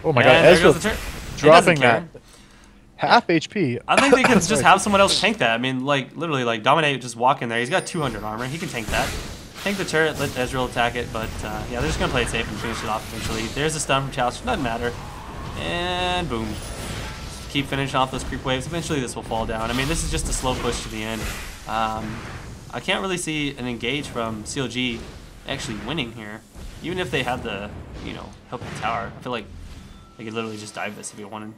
S1: Oh my god, Ezra dropping that. Half
S2: yeah.
S1: HP.
S2: I think they can just have someone else tank that. I mean, like, literally, like, Dominate, just walk in there. He's got 200 armor. He can tank that. Tank the turret, let Ezreal attack it, but, yeah, they're just going to play it safe and finish it off eventually. There's a stun from Chalice. Doesn't matter. And boom. Keep finishing off those creep waves. Eventually, this will fall down. I mean, this is just a slow push to the end. I can't really see an engage from CLG actually winning here. Even if they had the, you know, help the tower. I feel like they could literally just dive this if they wanted.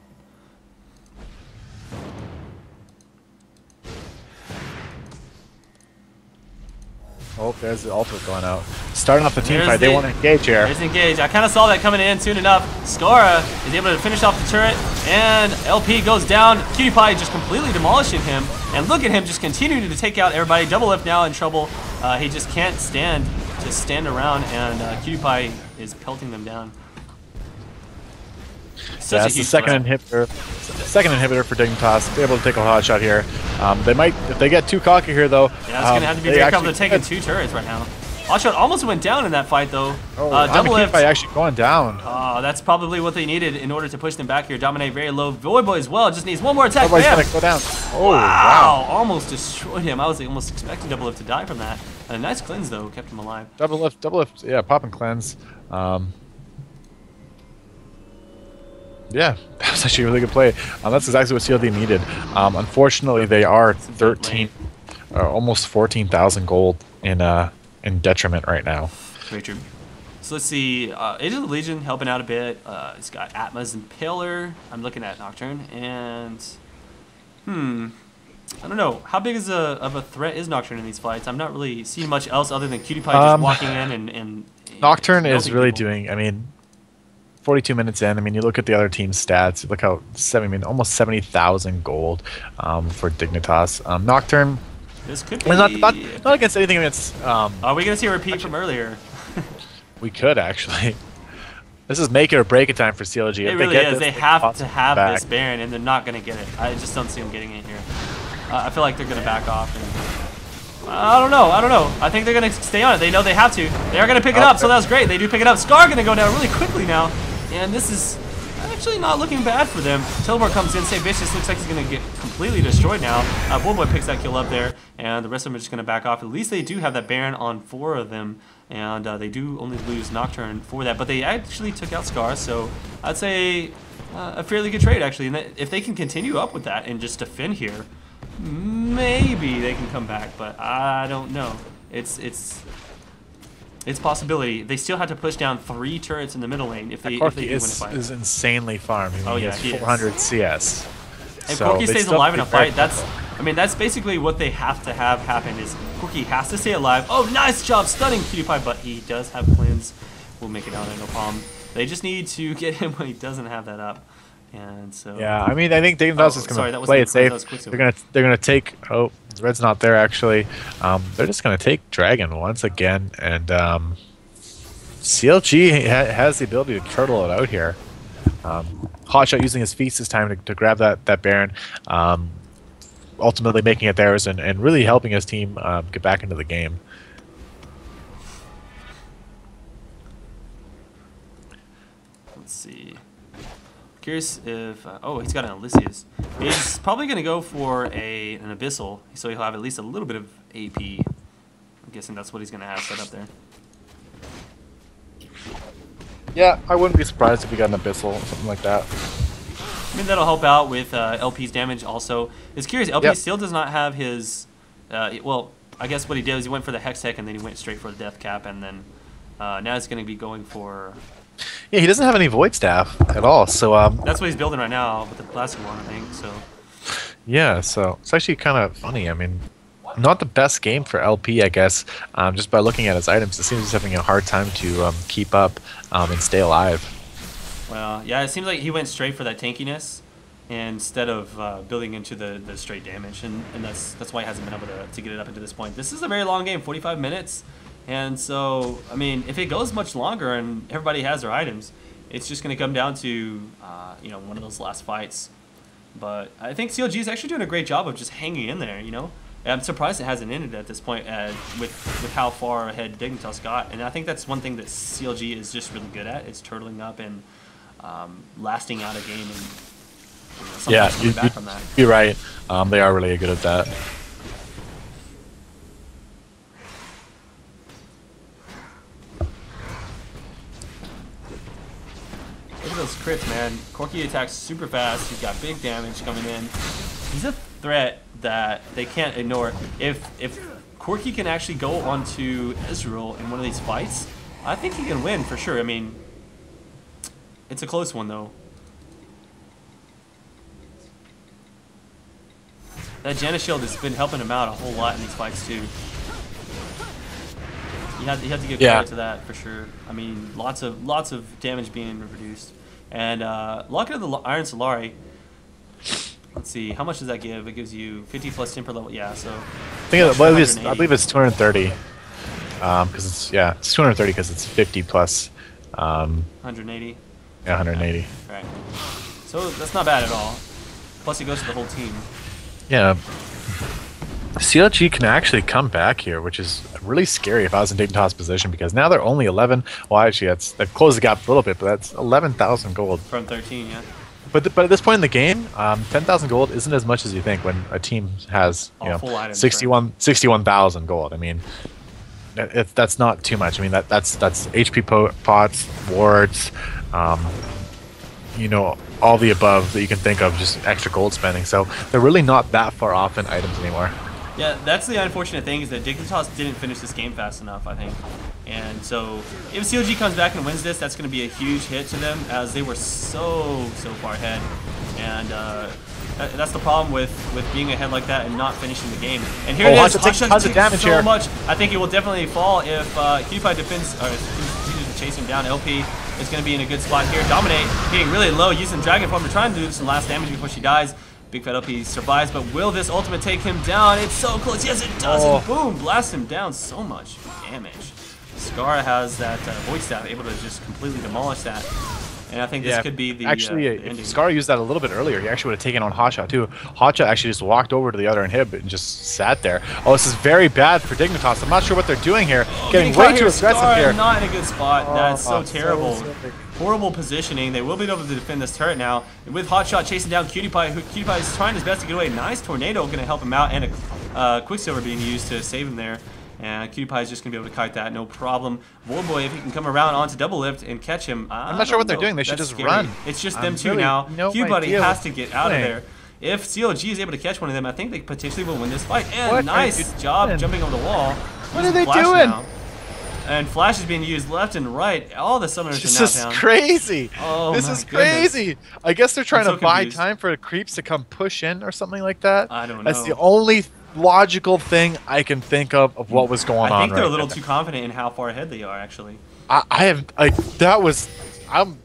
S1: Oh, there's the ultimate going out. Starting off the team fight, they want to engage here.
S2: There's engage. I kind of saw that coming in soon enough. Skara is able to finish off the turret, and LP goes down. PewDiePie just completely demolishing him, and look at him just continuing to take out everybody. Double Lift now in trouble. He just can't stand around, and PewDiePie is pelting them down.
S1: That's the second inhibitor. Second inhibitor for Dignitas. They're able to take a hot shot here. They might, if they get too cocky here though.
S2: Yeah, it's gonna have to be very careful. They're taking 2 turrets right now. Hotshot almost went down in that fight though.
S1: Oh, Double Lift actually going down.
S2: That's probably what they needed in order to push them back here. Dominate very low. Void Boy as well. Just needs one more attack.
S1: Void Boy's gonna go down. Oh
S2: wow! Almost destroyed him. I was almost expecting Double Lift to die from that. A nice cleanse though, kept him alive.
S1: Double Lift. Yeah, pop and cleanse. Yeah, that was actually a really good play. That's exactly what CLD needed. Unfortunately, they are 13, almost 14,000 gold in detriment right now.
S2: Very true. So let's see. Age of the Legion helping out a bit. It's got Atma's Impaler. I'm looking at Nocturne, and I don't know how big of a threat is Nocturne in these fights. I'm not really seeing much else other than PewDiePie just walking in and
S1: Nocturne is really doing. I mean, 42 minutes in. I mean, you look at the other team's stats. Look how almost 70,000 gold for Dignitas. Nocturne.
S2: This could be
S1: not against anything against.
S2: Are we gonna see a repeat from earlier?
S1: We could actually. This is make it or break it time for CLG.
S2: It really is. They have to have this Baron, and they're not gonna get it. I just don't see them getting it here. I feel like they're gonna back off. And I don't know. I think they're gonna stay on it. They know they have to. They are gonna pick it up, so that was great. They do pick it up. Scar gonna go down really quickly now. And this is actually not looking bad for them. Teleport comes in. Say Vicious looks like he's going to get completely destroyed now. Boy picks that kill up there, and the rest of them are just going to back off. At least they do have that Baron on 4 of them, and they do only lose Nocturne for that. But they actually took out Scar, so I'd say a fairly good trade, actually. And if they can continue up with that and just defend here, maybe they can come back, but I don't know. It's possibility. They still have to push down 3 turrets in the middle lane if they do win a fight.
S1: Is insanely farmed. I mean, he has 400 CS.
S2: If Corki stays alive in a fight, that's basically what they have to have happen is Corki has to stay alive. Oh, nice job stunning PewDiePie, but he does have cleanse. We'll make it down there, no problem. They just need to get him when he doesn't have that up. And so
S1: yeah, I mean, I think Dignitas is going to play it safe. They're going to take. Oh, Red's not there actually. They're just going to take Dragon once again, and CLG has the ability to turtle it out here. Hotshot using his feats this time to grab that Baron, ultimately making it theirs and really helping his team get back into the game.
S2: Let's see. Curious if he's got an Elysius. He's probably gonna go for an Abyssal, so he'll have at least a little bit of AP. I'm guessing that's what he's gonna have set up there.
S1: Yeah, I wouldn't be surprised if he got an Abyssal or something like that.
S2: I mean, that'll help out with LP's damage also. It's curious, LP still does not have his well, I guess what he did is he went for the Hex Tech and then he went straight for the Death Cap, and then now he's gonna be going for
S1: Yeah, he doesn't have any void staff at all. So
S2: That's what he's building right now with the plastic one, I think. So
S1: yeah, so it's actually kind of funny. I mean, not the best game for LP, I guess. Just by looking at his items, it seems he's having a hard time to keep up and stay alive.
S2: well, yeah, it seems like he went straight for that tankiness instead of building into the straight damage, and that's why he hasn't been able to get it up into this point. This is a very long game, 45 minutes, and so I mean, if it goes much longer and everybody has their items, it's just going to come down to you know, one of those last fights. But I think CLG is actually doing a great job of just hanging in there, you know. And I'm surprised it hasn't ended at this point with how far ahead Dignitas got. And I think that's one thing that CLG is just really good at. It's turtling up and lasting out a game and sometimes coming back from that.
S1: You're right. They are really good at that.
S2: Look at those crits, man. Corky attacks super fast. He's got big damage coming in. He's a threat that they can't ignore. If Corky can actually go onto Israel in one of these fights, I think he can win for sure. I mean, it's a close one though. That Janna shield has been helping him out a whole lot in these fights too. You have to give credit to that for sure. I mean, lots of damage being reduced. And lock into the Iron Solari. Let's see, how much does that give? It gives you 50 plus temper level. Yeah, so
S1: I believe it's 230. Because it's 230 because it's 50 plus.
S2: 180.
S1: Yeah, 180.
S2: All right. So that's not bad at all. Plus, it goes to the whole team.
S1: Yeah. CLG can actually come back here, which is really scary if I was in Dignitas' position, because now they're only 11. Well, actually, they've closed the gap a little bit, but that's 11,000 gold.
S2: From 13, yeah.
S1: But at this point in the game, 10,000 gold isn't as much as you think when a team has 61,000 gold. I mean, that's not too much. I mean, that's HP pots, wards, you know, all the above that you can think of, just extra gold spending. So they're really not that far off in items anymore.
S2: Yeah, that's the unfortunate thing, is that Dignitas didn't finish this game fast enough, I think. And so if CLG comes back and wins this, that's going to be a huge hit to them, as they were so far ahead. And that's the problem with being ahead like that and not finishing the game. And here it is.
S1: Tons of damage here.
S2: Much. I think it will definitely fall if QPie defends or continues to chase him down. LP is going to be in a good spot here. Dominate, being really low, using Dragon Form to try and do some last damage before she dies. Big Fat LP survives, but will this ultimate take him down? It's so close. Yes, it does. And boom, blast him down. So much damage. Scar has that Void Staff, able to just completely demolish that. And I think this could be the
S1: if Scar used that a little bit earlier, he actually would have taken on Hotshot too. Hotshot actually just walked over to the other inhib and just sat there. Oh, this is very bad for Dignitas. I'm not sure what they're doing here. Getting way too aggressive here.
S2: Not in a good spot. That's so terrible. Horrible positioning. They will be able to defend this turret now. And with Hotshot chasing down QTPie, QTPie is trying his best to get away. Nice tornado going to help him out, and a Quicksilver being used to save him there. And QTPie is just going to be able to kite that, no problem. Voidboy, if he can come around onto double lift and catch him,
S1: I'm not sure what they're doing. They should just run.
S2: It's just them two now. QBuddy has to get out of there. If CLG is able to catch one of them, I think they potentially will win this fight. And nice job jumping over the wall.
S1: What are they doing?
S2: Now. And Flash is being used left and right. All the summoners are now down.
S1: This is crazy.
S2: Oh,
S1: this is crazy. I guess they're trying to buy time for the creeps to come push in or something like that.
S2: I don't know.
S1: That's the only logical thing I can think of what was going on.
S2: I think they're a little too confident in how far ahead they are, actually.
S1: I'm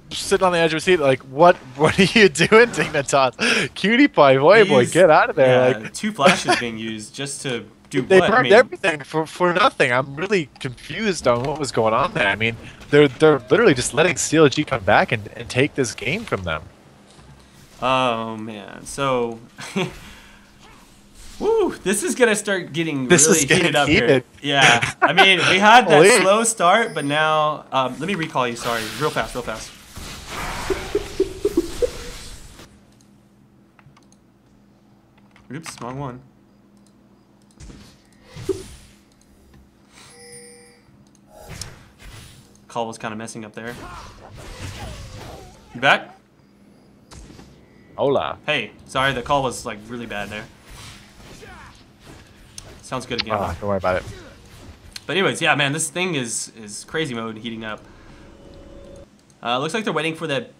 S1: sitting on the edge of my seat, like, what are you doing, Dignitas? QTPie, boy, get out of there.
S2: Yeah, like, 2 flashes being used just to do
S1: they
S2: what?
S1: burned everything for nothing. I'm really confused on what was going on there. I mean, they're literally just letting CLG come back and take this game from them.
S2: Oh man, so woo, this is gonna start getting really heated up here. Yeah, I mean, we had that slow start, but now let me recall you. Sorry, real fast. Oops, wrong one. Call was kind of messing up there. You back?
S1: Hola.
S2: Hey, sorry, the call was like really bad there. Sounds good again.
S1: Don't worry about it.
S2: But anyways, yeah, man, this thing is crazy mode heating up. Looks like they're waiting for that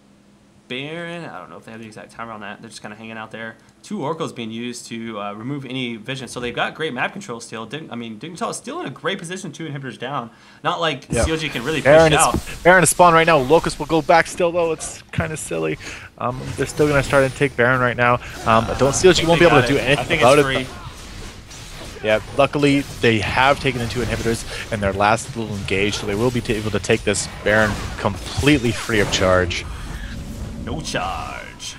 S2: Baron. I don't know if they have the exact timer on that. They're just kind of hanging out there. 2 Oracles being used to remove any vision. So they've got great map control still. Dignitas is still in a great position, 2 inhibitors down. Not like CLG can really push out.
S1: Baron is spawned right now. Locust will go back still, though. It's kind of silly. They're still going to start and take Baron right now. CLG won't be able to do anything about it. Yeah, luckily they have taken the 2 inhibitors in their last little engage, so they will be able to take this Baron completely free of charge.
S2: No charge.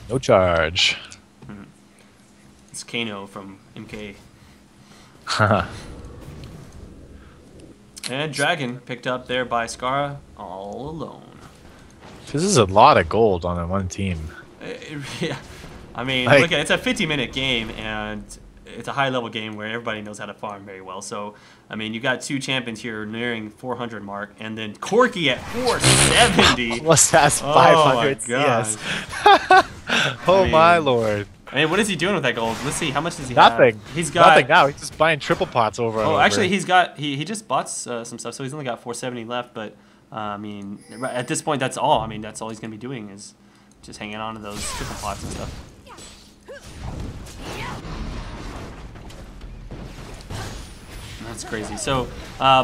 S1: No charge.
S2: It's Kano from MK. And Dragon picked up there by Skara all alone.
S1: This is a lot of gold on one team.
S2: Yeah, I mean, look at it's a 50-minute game, and it's a high-level game where everybody knows how to farm very well. So, I mean, you got 2 champions here nearing 400 mark, and then Corky at 470.
S1: Almost has 500 CS. Oh my lord.
S2: I mean, what is he doing with that gold? Let's see. How much does he
S1: Nothing.
S2: have? He's got
S1: nothing now. He's just buying triple pots over.
S2: Oh, actually, he's got he just bought some stuff, so he's only got 470 left. But I mean, at this point, that's all. I mean, that's all he's gonna be doing is just hanging on to those triple pots and stuff. That's crazy. So,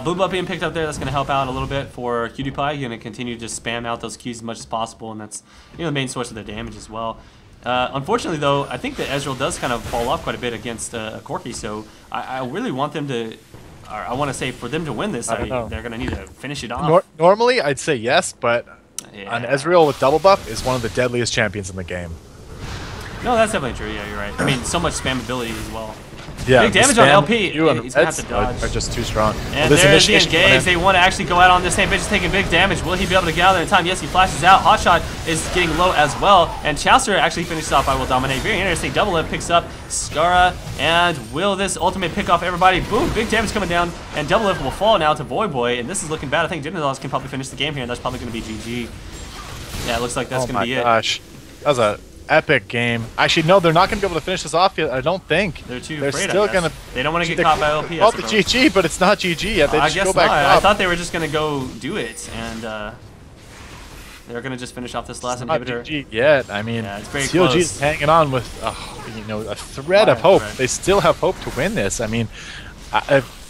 S2: blue buff being picked up there, that's going to help out a little bit for QDPie. You're going to continue to spam out those Qs as much as possible, and that's the main source of the damage as well. Unfortunately, though, I think that Ezreal does kind of fall off quite a bit against Corky, so I really want them to, or I want to say for them to win this, they're going to need to finish it off.
S1: Normally, I'd say yes, but an Ezreal with double buff is one of the deadliest champions in the game.
S2: No, that's definitely true. Yeah, you're right. I mean, so much spammability as well.
S1: Yeah,
S2: big damage on LP.
S1: You and
S2: he's going to have to dodge.
S1: Are just too strong.
S2: And there's the engage. They want to actually go out on this same bitch, taking big damage. Will he be able to get out there in time? Yes, he flashes out. Hotshot is getting low as well. And Chaucer actually finishes off by Will Dominate. Very interesting. Double Lift picks up Skara. And will this ultimate pick off everybody? Boom, big damage coming down. And Double Lift will fall now to Boy Boy. And this is looking bad. I think Dignitas can probably finish the game here. And that's probably going to be GG. Yeah, it looks like that's going to be it.
S1: Oh my gosh. That was a epic game. Actually, no, they're not going to be able to finish this off yet. I don't think.
S2: They're
S1: still going to.
S2: They don't want to get caught by LP.
S1: Well, the GG, but it's not GG yet. They just go back up.
S2: I thought they were just going to go do it, and they're going to just finish off this last inhibitor.
S1: Not GG yet. I mean,
S2: it's very
S1: CLG
S2: close.
S1: is hanging on with a thread of hope. They still have hope to win this. I mean,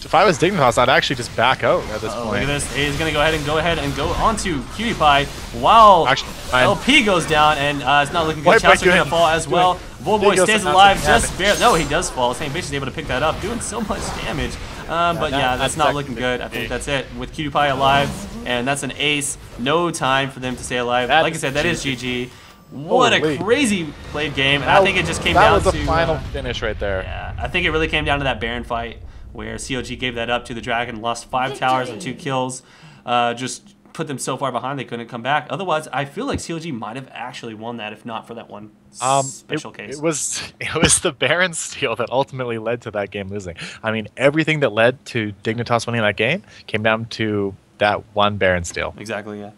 S1: if I was Dignitas, I'd actually just back out at this point.
S2: Look at this. He's going to go ahead and go onto QDPie while LP goes down, and it's not looking good. Chaucer's going to fall as well. Boy stays alive just barely. No, he does fall. Same bitch is able to pick that up, doing so much damage. But yeah, that's not looking good. I think that's it. With QDPie alive, and that's an ace. No time for them to stay alive. Like I said, that is GG. What a crazy played game. And I think it just came down to...
S1: That was the final finish right there.
S2: Yeah, I think it really came down to that Baron fight, where CLG gave that up to the Dragon, lost 5 towers and 2 kills, just put them so far behind they couldn't come back. Otherwise, I feel like CLG might have actually won that, if not for that one special case.
S1: It was the Baron steal that ultimately led to that game losing. I mean, everything that led to Dignitas winning that game came down to that one Baron steal.
S2: Exactly, yeah.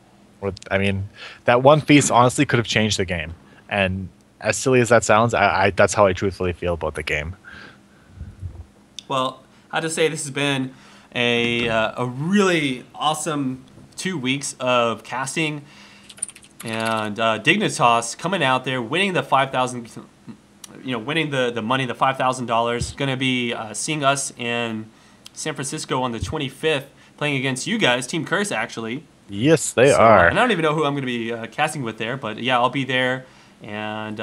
S1: I mean, that one feast honestly could have changed the game. And as silly as that sounds, that's how I truthfully feel about the game.
S2: Well, I have to say this has been a really awesome 2 weeks of casting, and Dignitas coming out there, winning the 5,000, winning the money, the $5,000. Going to be seeing us in San Francisco on the 25th, playing against you guys, Team Curse actually.
S1: Yes, they are.
S2: And I don't even know who I'm going to be casting with there, but yeah, I'll be there. And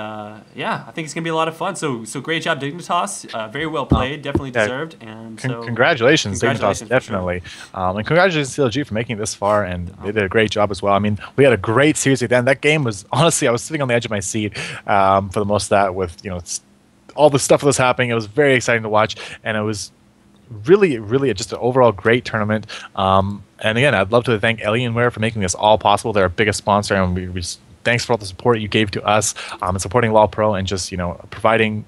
S2: yeah, I think it's gonna be a lot of fun. So great job, Dignitas. Very well played, definitely deserved. And so
S1: congratulations, Dignitas, definitely. Sure. And congratulations to CLG for making it this far, and they did a great job as well. I mean, we had a great series at the end. That game was honestly, I was sitting on the edge of my seat for the most of that, with all the stuff that was happening. It was very exciting to watch, and it was really just an overall great tournament. And again, I'd love to thank Alienware for making this all possible. They're our biggest sponsor, and we just thanks for all the support you gave to us and supporting LOL Pro, and just providing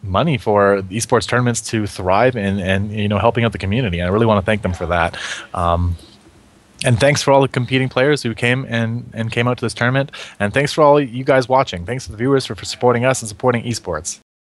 S1: money for esports tournaments to thrive and helping out the community. And I really want to thank them for that. And thanks for all the competing players who came out to this tournament. And thanks for all you guys watching. Thanks to the viewers for supporting us and supporting esports.